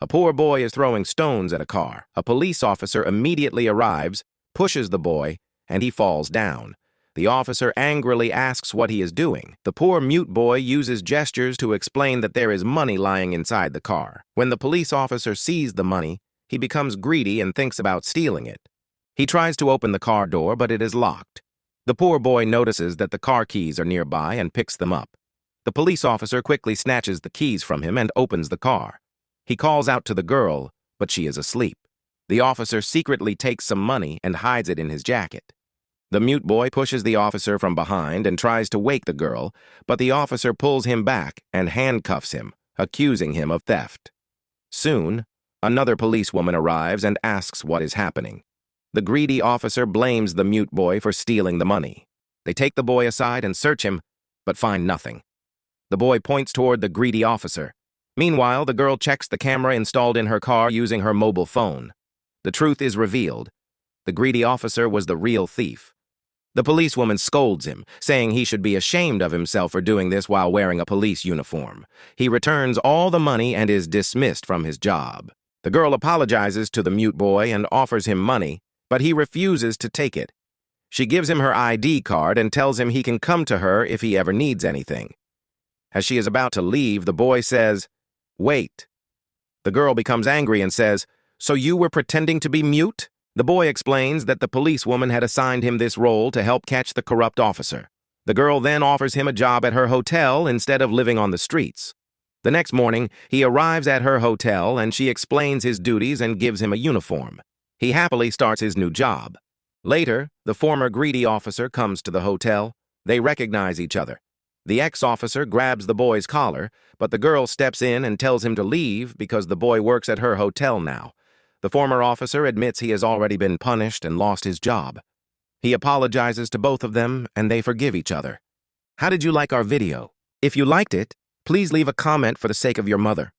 A poor boy is throwing stones at a car. A police officer immediately arrives, pushes the boy, and he falls down. The officer angrily asks what he is doing. The poor mute boy uses gestures to explain that there is money lying inside the car. When the police officer sees the money, he becomes greedy and thinks about stealing it. He tries to open the car door, but it is locked. The poor boy notices that the car keys are nearby and picks them up. The police officer quickly snatches the keys from him and opens the car. He calls out to the girl, but she is asleep. The officer secretly takes some money and hides it in his jacket. The mute boy pushes the officer from behind and tries to wake the girl, but the officer pulls him back and handcuffs him, accusing him of theft. Soon, another policewoman arrives and asks what is happening. The greedy officer blames the mute boy for stealing the money. They take the boy aside and search him, but find nothing. The boy points toward the greedy officer. Meanwhile, the girl checks the camera installed in her car using her mobile phone. The truth is revealed. The greedy officer was the real thief. The policewoman scolds him, saying he should be ashamed of himself for doing this while wearing a police uniform. He returns all the money and is dismissed from his job. The girl apologizes to the mute boy and offers him money, but he refuses to take it. She gives him her ID card and tells him he can come to her if he ever needs anything. As she is about to leave, the boy says, "Wait." The girl becomes angry and says, "So you were pretending to be mute?" The boy explains that the policewoman had assigned him this role to help catch the corrupt officer. The girl then offers him a job at her hotel instead of living on the streets. The next morning, he arrives at her hotel and she explains his duties and gives him a uniform. He happily starts his new job. Later, the former greedy officer comes to the hotel. They recognize each other. The ex-officer grabs the boy's collar, but the girl steps in and tells him to leave because the boy works at her hotel now. The former officer admits he has already been punished and lost his job. He apologizes to both of them, and they forgive each other. How did you like our video? If you liked it, please leave a comment for the sake of your mother.